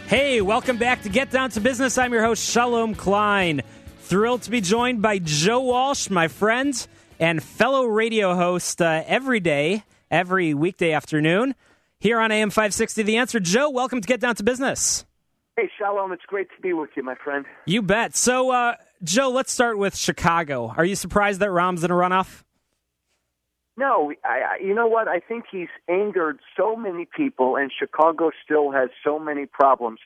Hey, welcome back to Get Down to Business. I'm your host, Shalom Klein. Thrilled to be joined by Joe Walsh, my friend and fellow radio host every weekday afternoon here on AM 560 The Answer. Joe, welcome to Get Down to Business. Hey, Shalom, it's great to be with you, my friend. You bet. So, Joe, let's start with Chicago. Are you surprised that Rahm's in a runoff? No, you know what? I think he's angered so many people, and Chicago still has so many problems.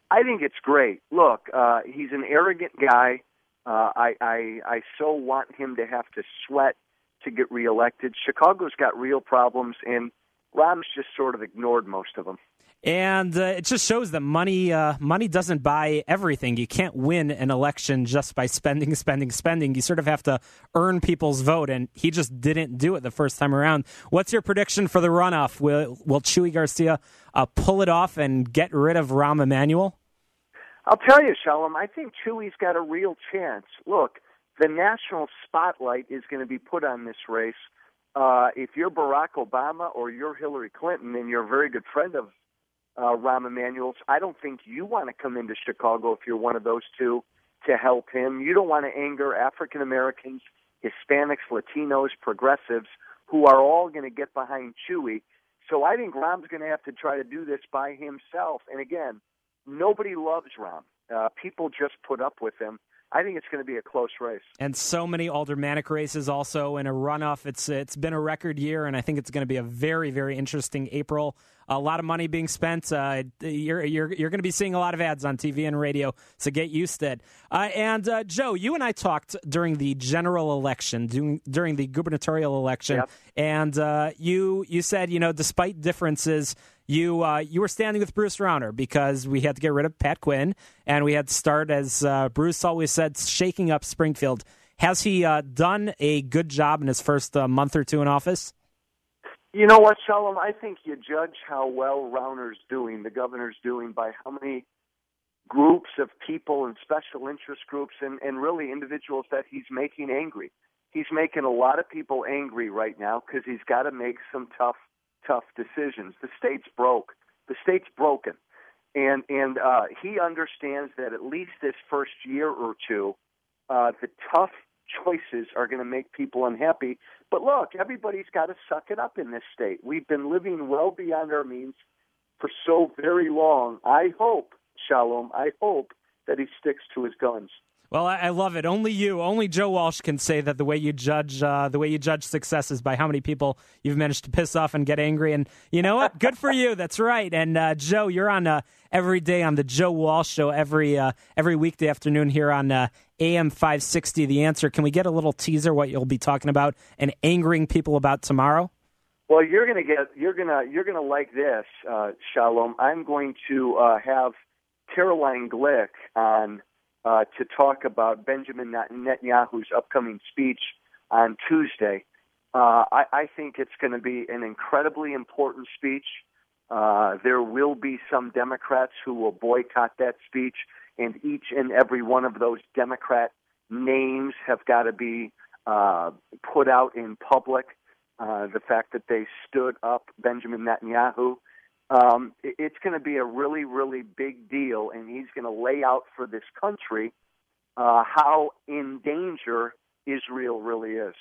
I think it's great. Look, he's an arrogant guy. I so want him to have to sweat to get reelected. Chicago's got real problems, and Rahm's just sort of ignored most of them. And it just shows that money doesn't buy everything. You can't win an election just by spending. You sort of have to earn people's vote, and he just didn't do it the first time around. What's your prediction for the runoff? Will Chuy Garcia pull it off and get rid of Rahm Emanuel? I'll tell you, Shalom, I think Chuy's got a real chance. Look, the national spotlight is going to be put on this race. If you're Barack Obama or you're Hillary Clinton and you're a very good friend of Rahm Emanuel's, I don't think you want to come into Chicago if you're one of those two to help him. You don't want to anger African Americans, Hispanics, Latinos, progressives, who are all going to get behind Chuy. So I think Rahm's going to have to try to do this by himself. And again, nobody loves Rahm. People just put up with him. I think it's going to be a close race. And so many aldermanic races also in a runoff. It's been a record year, and I think it's going to be a very, very interesting April. A lot of money being spent. You're going to be seeing a lot of ads on TV and radio, so get used to it. And Joe, you and I talked during the general election, during the gubernatorial election, yep. And you said, despite differences, you were standing with Bruce Rauner because we had to get rid of Pat Quinn, and we had to start, as Bruce always said, shaking up Springfield. Has he done a good job in his first month or two in office? You know what, Shalom? I think you judge how well Rauner's doing, the governor's doing, by how many groups of people and special interest groups and really individuals that he's making angry. He's making a lot of people angry right now because he's got to make some tough decisions. The state's broke. The state's broken. And he understands that at least this first year or two, the tough choices are going to make people unhappy. But look, everybody's got to suck it up in this state. We've been living well beyond our means for so very long. I hope, Shalom, that he sticks to his guns. Well, I love it. Only Joe Walsh can say that the way you judge success is by how many people you've managed to piss off and get angry. And you know what? Good for you. That's right. And Joe, you're on every day on the Joe Walsh Show every weekday afternoon here on AM 560. The Answer. Can we get a little teaser what you'll be talking about and angering people about tomorrow? Well, you're gonna like this, Shalom. I'm going to have Caroline Glick on. To talk about Benjamin Netanyahu's upcoming speech on Tuesday. I think it's going to be an incredibly important speech. There will be some Democrats who will boycott that speech, and each and every one of those Democrat names have got to be put out in public. The fact that they stood up Benjamin Netanyahu. It's going to be a really, really big deal, and he's going to lay out for this country how in danger Israel really is.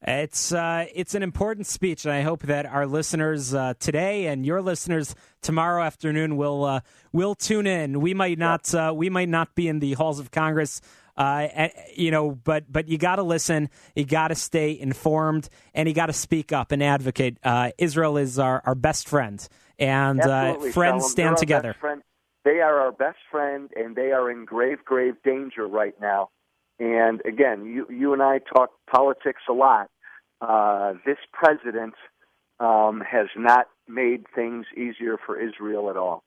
It's an important speech, and I hope that our listeners today and your listeners tomorrow afternoon will tune in. We might not be in the halls of Congress. But you got to listen, you got to stay informed, and you got to speak up and advocate. Israel is our best friend, and friends stand together. They are our best friend, and they are in grave, grave danger right now. And again, you and I talk politics a lot. This president has not made things easier for Israel at all.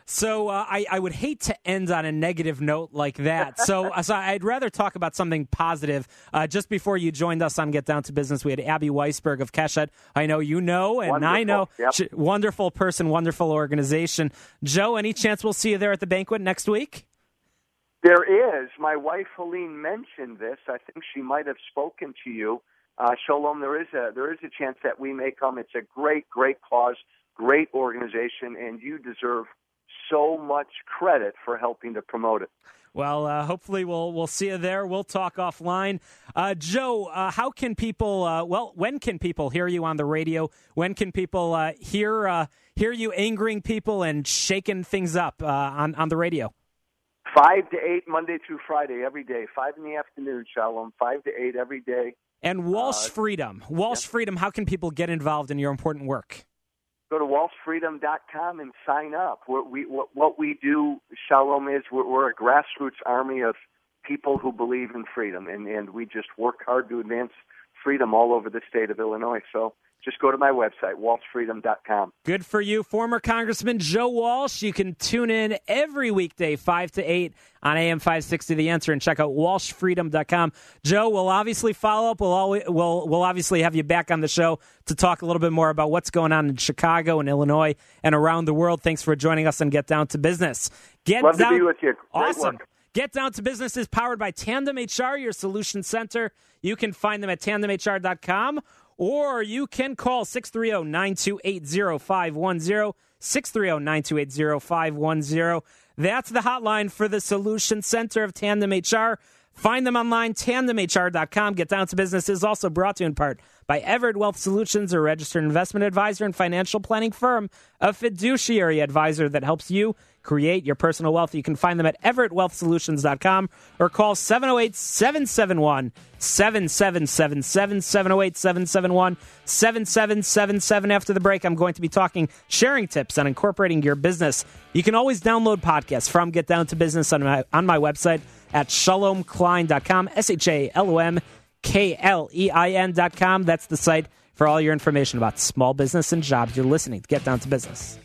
So I would hate to end on a negative note like that. So I'd rather talk about something positive. Just before you joined us on Get Down to Business, we had Abby Weisberg of Keshet. I know you know, and wonderful. I know. Yep. Wonderful person, wonderful organization. Joe, any chance we'll see you there at the banquet next week? There is. My wife Helene mentioned this. I think she might have spoken to you. Shalom, there is a chance that we may come. It's a great, great cause. great organization, and you deserve so much credit for helping to promote it. Well, hopefully we'll see you there. We'll talk offline. Joe, how can people? When can people hear you on the radio? When can people hear you angering people and shaking things up on the radio? 5 to 8 Monday through Friday every day. 5 in the afternoon, Shalom. 5 to 8 every day. And Walsh Freedom. Walsh Freedom. How can people get involved in your important work? Go to walshfreedom.com and sign up. What we do, Shalom, is we're a grassroots army of people who believe in freedom, and we just work hard to advance freedom all over the state of Illinois. So just go to my website, walshfreedom.com. Good for you. Former Congressman Joe Walsh. You can tune in every weekday, 5 to 8 on AM 560 The Answer, and check out walshfreedom.com. Joe, we'll obviously follow up. We'll obviously have you back on the show to talk a little bit more about what's going on in Chicago and Illinois and around the world. Thanks for joining us on Get Down to Business. Love to be with you. Great awesome. Work. Get Down to Business is powered by Tandem HR, your solution center. You can find them at tandemhr.com, or you can call 630-928-0510, 630-928-0510. That's the hotline for the Solution Center of Tandem HR. Find them online, tandemhr.com. Get Down to Business is also brought to you in part by Everett Wealth Solutions, a registered investment advisor and financial planning firm, a fiduciary advisor that helps you create your personal wealth. You can find them at everettwealthsolutions.com or call 708-771-7777, 708-771-7777. After the break, I'm going to be sharing tips on incorporating your business. You can always download podcasts from Get Down to Business on my website at shalomklein.com, ShalomKlein.com. That's the site for all your information about small business and jobs. You're listening to Get Down to Business.